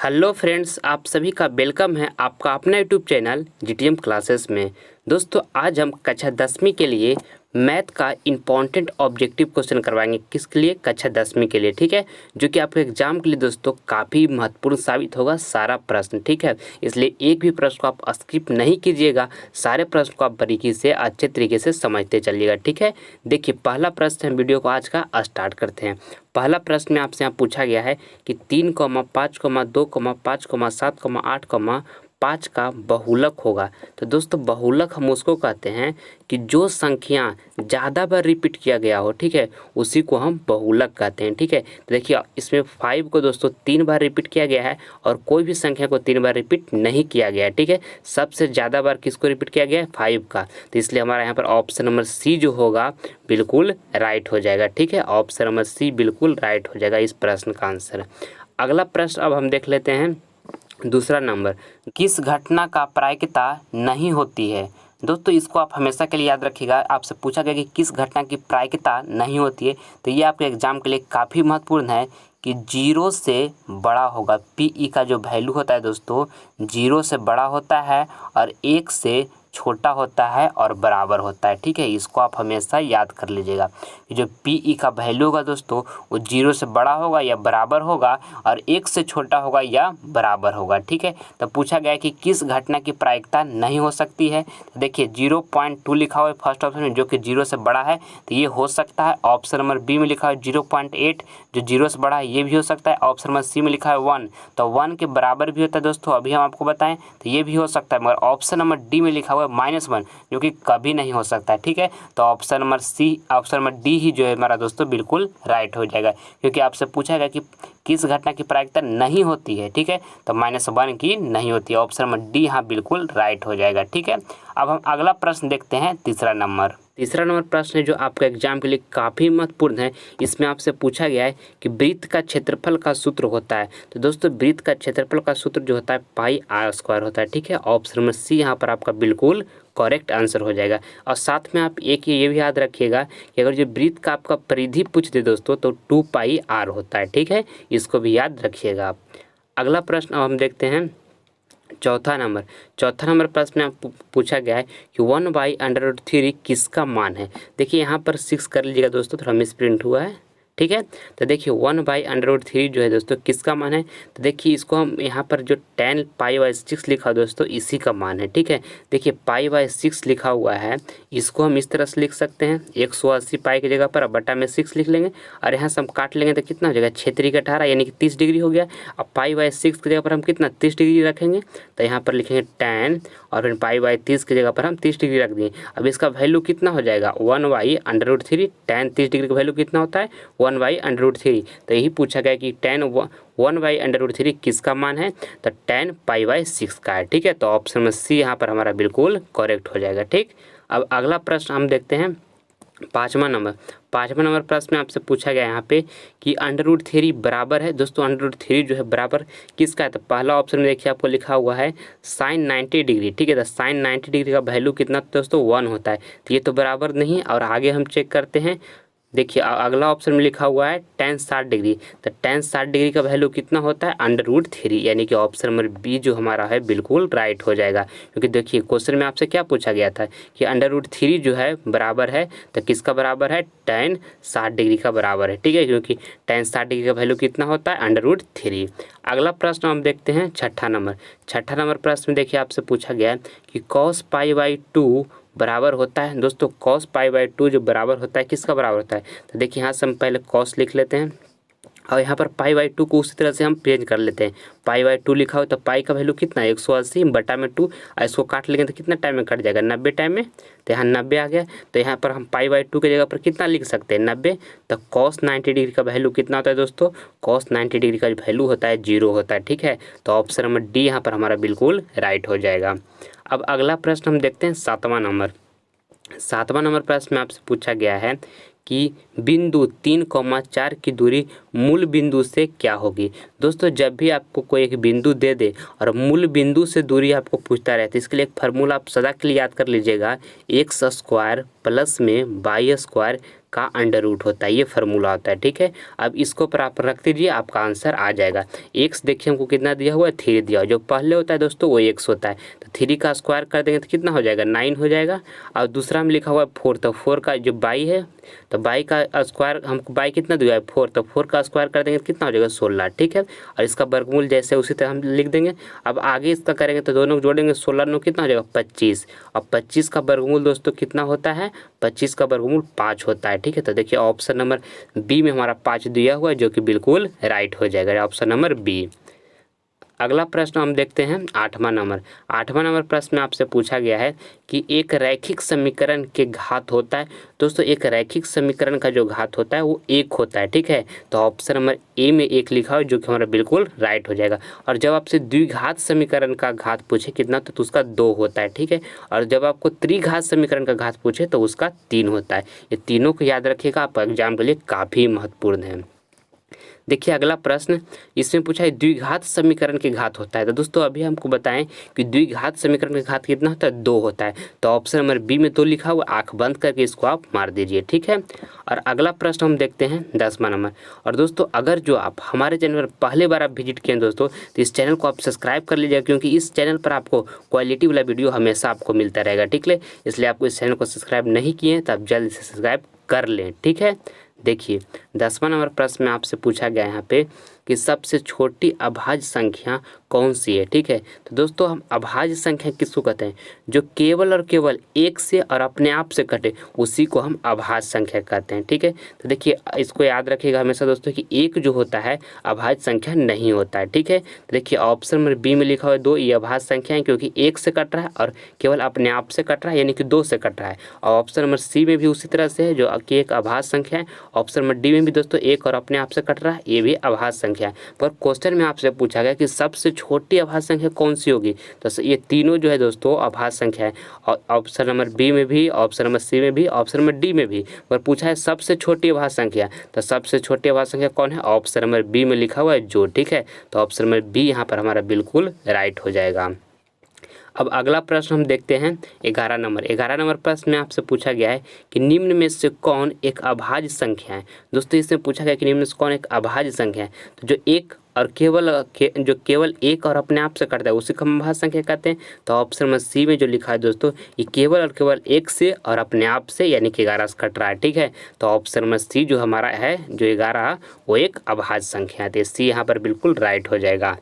Hello friends, आप सभी का वेलकम है आपका अपना यूट्यूब चैनल जीटीएम क्लासेस में। दोस्तों, आज हम कक्षा 10वीं के लिए मैथ का इम्पॉर्टेंट ऑब्जेक्टिव क्वेश्चन करवाएंगे। किसके लिए? कक्षा 10वीं के लिए, ठीक है, जो कि आपके एग्जाम के लिए दोस्तों काफ़ी महत्वपूर्ण साबित होगा सारा प्रश्न, ठीक है। इसलिए एक भी प्रश्न को आप स्किप नहीं कीजिएगा, सारे प्रश्न को आप बारीकी से अच्छे तरीके से समझते चलिएगा, ठीक है। देखिए, पहला प्रश्न है, वीडियो को आज का स्टार्ट करते हैं। पहला प्रश्न में आपसे यहाँ पूछा गया है कि 3,5,2,5,7,8, 5 का बहुलक होगा। तो दोस्तों, बहुलक हम उसको कहते हैं कि जो संख्या ज़्यादा बार रिपीट किया गया हो, ठीक है, उसी को हम बहुलक कहते हैं, ठीक है। तो देखिए, इसमें 5 को दोस्तों 3 बार रिपीट किया गया है और कोई भी संख्या को 3 बार रिपीट नहीं किया गया है, ठीक है। सबसे ज़्यादा बार किसको रिपीट किया गया है? 5 का। तो इसलिए हमारा यहाँ पर ऑप्शन नंबर सी जो होगा बिल्कुल राइट हो जाएगा, ठीक है। ऑप्शन नंबर सी बिल्कुल राइट हो जाएगा इस प्रश्न का आंसर। अगला प्रश्न अब हम देख लेते हैं। दूसरा नंबर, किस घटना का प्रायिकता नहीं होती है? दोस्तों, इसको आप हमेशा के लिए याद रखिएगा। आपसे पूछा गया कि किस घटना की प्रायिकता नहीं होती है, तो ये आपके एग्जाम के लिए काफ़ी महत्वपूर्ण है कि 0 से बड़ा होगा। पी का जो वैल्यू होता है दोस्तों, 0 से बड़ा होता है और 1 से छोटा होता है और बराबर होता है, ठीक है। इसको आप हमेशा याद कर लीजिएगा कि जो पी का वैल्यू होगा दोस्तों, वो 0 से बड़ा होगा या बराबर होगा और 1 से छोटा होगा या बराबर होगा, ठीक है। तो पूछा गया है कि किस घटना की प्रायिकता नहीं हो सकती है। तो देखिए, 0.2 लिखा हुआ है फर्स्ट ऑप्शन में, जो कि 0 से बड़ा है, तो ये हो सकता है। ऑप्शन नंबर बी में लिखा है 0.8, जो 0 से बड़ा है, ये भी हो सकता है। ऑप्शन नंबर सी में लिखा है 1, तो 1 के बराबर भी होता है दोस्तों, अभी हम आपको बताएं, तो ये भी हो सकता है। मगर ऑप्शन नंबर डी में लिखा हुआ है -1, जो कि कभी नहीं हो सकता है, ठीक है। तो option number C, option number D ही जो है हमारा दोस्तों बिल्कुल राइट हो जाएगा, क्योंकि आपसे पूछा गया कि किस घटना की प्रायिकता नहीं होती है, ठीक है। तो -1 की नहीं होती है। ऑप्शन नंबर डी यहाँ बिल्कुल राइट हो जाएगा, ठीक है। अब हम अगला प्रश्न देखते हैं। तीसरा नंबर प्रश्न है जो आपका एग्जाम के लिए काफ़ी महत्वपूर्ण है। इसमें आपसे पूछा गया है कि वृत्त का क्षेत्रफल का सूत्र होता है। तो दोस्तों, वृत्त का क्षेत्रफल का सूत्र जो होता है πr² होता है, ठीक है। ऑप्शन नंबर सी यहाँ पर आपका बिल्कुल करेक्ट आंसर हो जाएगा। और साथ में आप एक ये भी याद रखिएगा कि अगर जो वृत्त का आपका परिधि पूछ दे दोस्तों, तो 2πr होता है, ठीक है। इसको भी याद रखिएगा आप। अगला प्रश्न अब हम देखते हैं। चौथा नंबर प्रश्न में पूछा गया है कि 1/√3 किसका मान है। देखिए, यहाँ पर 6 कर लीजिएगा दोस्तों, थोड़ा मिसप्रिंट हुआ है, ठीक है। तो देखिए, 1/√3 जो है दोस्तों किसका मान है। तो देखिए, इसको हम यहाँ पर जो 10π/6 लिखा है दोस्तों, इसी का मान है, ठीक है। देखिए, π/6 लिखा हुआ है, इसको हम इस तरह से लिख सकते हैं, 180 पाई की जगह पर बटा में 6 लिख लेंगे और यहाँ से हम काट लेंगे तो कितना हो जाएगा, 6×3 = 18, यानी कि 30 डिग्री हो गया। अब π/6 की जगह पर हम कितना 30 डिग्री रखेंगे, तो यहाँ पर लिखेंगे 10 और फिर π/30 की जगह पर हम 30 डिग्री रख दिए। अब इसका वैल्यू कितना हो जाएगा, 1/√3। 10 30 डिग्री का वैल्यू कितना होता है, 1/√3। तो यही पूछा गया कि 1/√3 किसका मान है, तो 10π/6 का है, ठीक है। तो ऑप्शन में सी यहाँ पर हमारा बिल्कुल करेक्ट हो जाएगा, ठीक। अब अगला प्रश्न हम देखते हैं। पाँचवा नंबर प्रश्न में आपसे पूछा गया यहाँ पे कि √3 बराबर है। दोस्तों, √3 जो है बराबर किसका है, तो पहला ऑप्शन में देखिए आपको लिखा हुआ है sin 90 डिग्री, ठीक है। तो sin 90 डिग्री का वैल्यू कितना दोस्तों 1 होता है, तो ये तो बराबर नहीं है। और आगे हम चेक करते हैं। देखिए, अगला ऑप्शन में लिखा हुआ है tan 60 डिग्री, तो tan 60 डिग्री का वैल्यू कितना होता है, √3, यानी कि ऑप्शन नंबर बी जो हमारा है बिल्कुल राइट हो जाएगा। क्योंकि देखिए, क्वेश्चन में आपसे क्या पूछा गया था कि √3 जो है बराबर है, तो किसका बराबर है, tan 60 डिग्री का बराबर है, ठीक है। क्योंकि tan 60 डिग्री का वैल्यू कितना होता है, √3। अगला प्रश्न हम देखते हैं। छठा नंबर प्रश्न में देखिए आपसे पूछा गया कि cos π/2 बराबर होता है। दोस्तों, cos π/2 जो बराबर होता है, किसका बराबर होता है, तो देखिए यहाँ से हम पहले cos लिख लेते हैं और यहाँ पर π/2 को उसी तरह से हम चेंज कर लेते हैं। π/2 लिखा हो तो पाई का वैल्यू कितना है, 180 बटा में 2, और इसको काट लेंगे तो कितना टाइम में कट जाएगा, 90 टाइम में। तो यहाँ 90 आ गया, तो यहाँ पर हम π/2 की जगह पर कितना लिख सकते हैं, 90। तो cos 90 डिग्री का वैल्यू कितना होता है दोस्तों, cos 90 डिग्री का वैल्यू होता है 0 होता है, ठीक है। तो ऑप्शन नंबर डी यहाँ पर हमारा बिल्कुल राइट हो जाएगा। अब अगला प्रश्न हम देखते हैं। सातवां नंबर प्रश्न में आपसे पूछा गया है कि बिंदु 3,4 की दूरी मूल बिंदु से क्या होगी। दोस्तों, जब भी आपको कोई एक बिंदु दे दे और मूल बिंदु से दूरी आपको पूछता रहे, तो इसके लिए एक फार्मूला आप सदा के लिए याद कर लीजिएगा, x² + में y² का अंडर रूट होता है, ये फार्मूला होता है। ठीक है, अब इसको पर आप रख दीजिए, आपका आंसर आ जाएगा। एक्स देखिए हमको कितना दिया हुआ है, 3 दिया हुआ है। जो पहले होता है दोस्तों वो एक्स होता है, तो 3 का स्क्वायर कर देंगे तो कितना हो जाएगा, 9 हो जाएगा। और दूसरा में लिखा हुआ है 4, तो 4 का जो बाई है, तो बाई का स्क्वायर हमको बाई कितना दिया है 4, तो 4 का स्क्वायर कर देंगे तो कितना हो जाएगा 16। ठीक है, और इसका वर्गमूल जैसे उसी तरह हम लिख देंगे। अब आगे इसका करेंगे तो दोनों को जोड़ेंगे, 16 9 कितना हो जाएगा 25। और 25 का वर्गमूल दोस्तों कितना होता है, 25 का वर्गमूल 5 होता है। ठीक है, तो देखिए ऑप्शन नंबर बी में हमारा 5 दिया हुआ है, जो कि बिल्कुल राइट हो जाएगा, ऑप्शन नंबर बी। अगला प्रश्न हम देखते हैं 8वां नंबर। 8वां नंबर प्रश्न में आपसे पूछा गया है कि एक रैखिक समीकरण के घात होता है। दोस्तों एक रैखिक समीकरण का जो घात होता है वो 1 होता है। ठीक है, तो ऑप्शन नंबर ए में 1 लिखा हो, जो कि हमारा बिल्कुल राइट हो जाएगा। और जब आपसे द्विघात समीकरण का घात पूछे कितना, तो उसका 2 होता है। ठीक है, और जब आपको त्रिघात समीकरण का घात पूछे तो उसका 3 होता है। ये तीनों को याद रखिएगा, आप एग्जाम के लिए काफ़ी महत्वपूर्ण है। देखिए अगला प्रश्न, इसमें पूछा है द्विघात समीकरण के घात होता है। तो दोस्तों अभी हमको बताएं कि द्विघात समीकरण का घात कितना होता है, 2 होता है। तो ऑप्शन नंबर बी में 2 लिखा हुआ, आंख बंद करके इसको आप मार दीजिए। ठीक है, और अगला प्रश्न हम देखते हैं 10वां नंबर। और दोस्तों अगर जो आप हमारे चैनल पर पहले बार आप विजिट किए दोस्तों, तो इस चैनल को आप सब्सक्राइब कर लीजिएगा, क्योंकि इस चैनल पर आपको क्वालिटी वाला वीडियो हमेशा आपको मिलता रहेगा। ठीक है, इसलिए आपको इस चैनल को सब्सक्राइब नहीं किए हैं तो आप जल्द से सब्सक्राइब कर लें। ठीक है, देखिए 10वां नंबर प्रश्न में आपसे पूछा गया यहाँ पे कि सबसे छोटी अभाज्य संख्या कौन सी है। ठीक है, तो दोस्तों हम अभाज्य संख्या किसको कहते हैं, जो केवल और केवल 1 से और अपने आप से कटे उसी को हम अभाज्य संख्या कहते हैं। ठीक है, तो देखिए इसको याद रखिएगा हमेशा दोस्तों कि 1 जो होता है अभाज्य संख्या नहीं होता है। ठीक है, तो देखिए ऑप्शन नंबर बी में लिखा हुआ है 2, ये अभाज्य संख्या है, क्योंकि 1 से कट रहा है और केवल अपने आप से कट रहा है, यानी कि 2 से कट रहा है। और ऑप्शन नंबर सी में भी उसी तरह से है, जो कि एक अभाज्य संख्या है। ऑप्शन नंबर डी में भी दोस्तों 1 और अपने आप से कट रहा है, ये भी अभाज्य संख्या है। पर क्वेश्चन में आपसे पूछा गया कि सबसे छोटी अभाज्य संख्या कौन सी होगी, तो ये तीनों जो है दोस्तों अभाज्य संख्या है। और ऑप्शन नंबर बी में भी, ऑप्शन नंबर सी में भी, ऑप्शन नंबर डी में भी। पर पूछा है सबसे छोटी अभाज्य संख्या, तो सबसे छोटी अभाज्य संख्या कौन है, ऑप्शन नंबर बी में लिखा हुआ है जो। ठीक है, तो ऑप्शन नंबर बी यहाँ पर हमारा बिल्कुल राइट हो जाएगा। अब अगला प्रश्न हम देखते हैं 11 नंबर। 11 नंबर प्रश्न में आपसे पूछा गया है कि निम्न में से कौन एक अभाज्य संख्या है। दोस्तों इसमें पूछा गया कि निम्न में से कौन एक अभाज्य संख्या है, तो जो एक और जो केवल 1 और अपने आप से कटता है उसी को हम अभाज्य संख्या कहते हैं। तो ऑप्शन नंबर सी में जो लिखा है दोस्तों, ये केवल और केवल 1 से और अपने आप से, यानी कि 11 से कट रहा है। ठीक है, तो ऑप्शन नंबर सी जो हमारा है, जो 11 वो एक अभाज्य संख्या है, तो सी यहाँ पर बिल्कुल राइट हो जाएगा।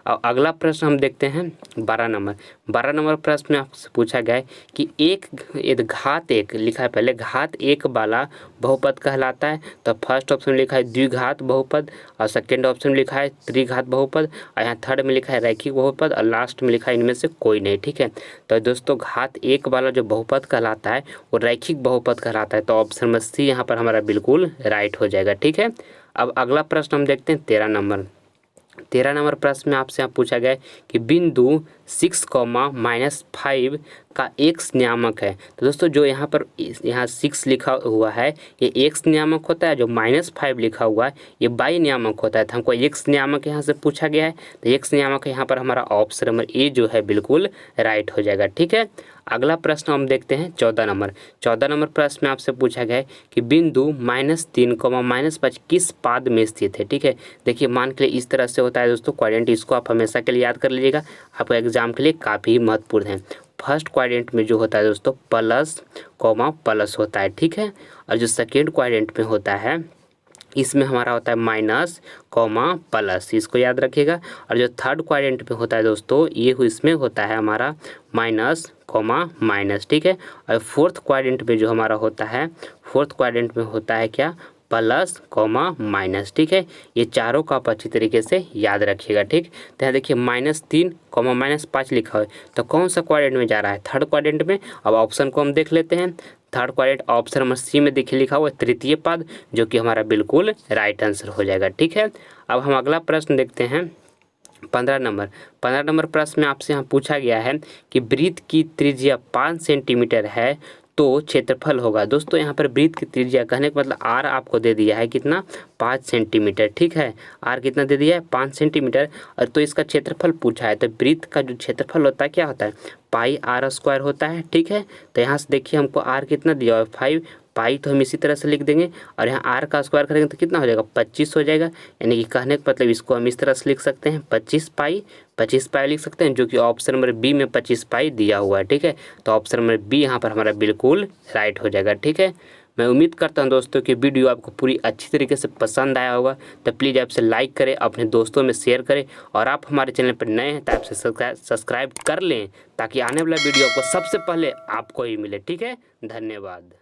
और अगला प्रश्न हम देखते हैं 12 नंबर। 12 नंबर प्रश्न में आपसे पूछा गया है कि घात 1 लिखा है, पहले घात 1 वाला बहुपद कहलाता है। तो फर्स्ट ऑप्शन में लिखा है द्विघात बहुपद, और सेकेंड ऑप्शन में लिखा है त्रिघात बहुपद, और यहाँ थर्ड में लिखा है रैखिक बहुपद, और लास्ट में लिखा है इनमें से कोई नहीं। ठीक है, तो दोस्तों घात 1 वाला जो बहुपद कहलाता है वो रैखिक बहुपद कहलाता है। तो ऑप्शन नंबर सी यहाँ पर हमारा बिल्कुल राइट हो जाएगा। ठीक है, अब अगला प्रश्न हम देखते हैं 13 नंबर। 13 नंबर प्रश्न में आपसे यहाँ पूछा गया है कि बिंदु 6, -5 का एक्स नियामक है। तो दोस्तों जो यहाँ पर 6 लिखा हुआ है ये एक्स नियामक होता है, जो -5 लिखा हुआ है ये वाई नियामक होता है। तो हमको एक्स नियामक यहाँ से पूछा गया है, तो एक्स नियामक यहाँ पर हमारा ऑप्शन नंबर ए जो है बिल्कुल राइट हो जाएगा। ठीक है, अगला प्रश्न हम देखते हैं 14 नंबर। 14 नंबर प्रश्न में आपसे पूछा गया है कि बिंदु -3, -5 किस पाद में स्थित है। ठीक है, देखिए मान के लिए इस तरह से होता है दोस्तों क्वाड्रेंट, इसको आप हमेशा के लिए याद कर लीजिएगा, आपको एग्जाम के लिए काफ़ी महत्वपूर्ण है। फर्स्ट क्वाड्रेंट में जो होता है दोस्तों प्लस कॉमा प्लस होता है। ठीक है, और जो सेकेंड क्वाड्रेंट में होता है इसमें हमारा होता है माइनस कॉमा प्लस, इसको याद रखिएगा। और जो थर्ड क्वाड्रेंट में होता है दोस्तों ये इसमें होता है हमारा माइनस कॉमा माइनस। ठीक है, और फोर्थ क्वाड्रेंट में जो हमारा होता है, फोर्थ क्वाड्रेंट में होता है क्या, प्लस कॉमा माइनस। ठीक है, ये चारों का आप अच्छी तरीके से याद रखिएगा। ठीक, तो यहाँ देखिए -3, -5 लिखा है, तो कौन सा क्वाड्रेंट में जा रहा है, थर्ड क्वाड्रेंट में। अब ऑप्शन को हम देख लेते हैं, third quadrant option number C में देखिए लिखा हुआ है तृतीय पद, जो कि हमारा बिल्कुल राइट आंसर हो जाएगा। ठीक है, अब हम अगला प्रश्न देखते हैं 15 नंबर। 15 नंबर प्रश्न में आपसे यहाँ पूछा गया है कि वृत्त की त्रिज्या 5 सेंटीमीटर है तो क्षेत्रफल होगा। दोस्तों यहाँ पर वृत्त की त्रिज्या कहने का मतलब आर आपको दे दिया है कितना, 5 सेंटीमीटर। ठीक है, आर कितना दे दिया है, 5 सेंटीमीटर, और तो इसका क्षेत्रफल पूछा है। तो वृत्त का जो क्षेत्रफल होता है क्या होता है, पाई r² होता है। ठीक है, तो यहाँ से देखिए हमको आर कितना दिया हुआ है 5, पाई तो हम इसी तरह से लिख देंगे और यहाँ आर का स्क्वायर करेंगे तो कितना हो जाएगा 25 हो जाएगा। यानी कि कहने का मतलब इसको हम इस तरह से लिख सकते हैं 25 पाई लिख सकते हैं, जो कि ऑप्शन नंबर बी में 25 पाई दिया हुआ है। ठीक है, तो ऑप्शन नंबर बी यहाँ पर हमारा बिल्कुल राइट हो जाएगा। ठीक है, मैं उम्मीद करता हूं दोस्तों कि वीडियो आपको पूरी अच्छी तरीके से पसंद आया होगा। तो प्लीज़ आपसे लाइक करें, अपने दोस्तों में शेयर करें और आप हमारे चैनल पर नए हैं तो आपसे सब्सक्राइब कर लें ताकि आने वाला वीडियो आपको सबसे पहले आपको ही मिले। ठीक है, धन्यवाद।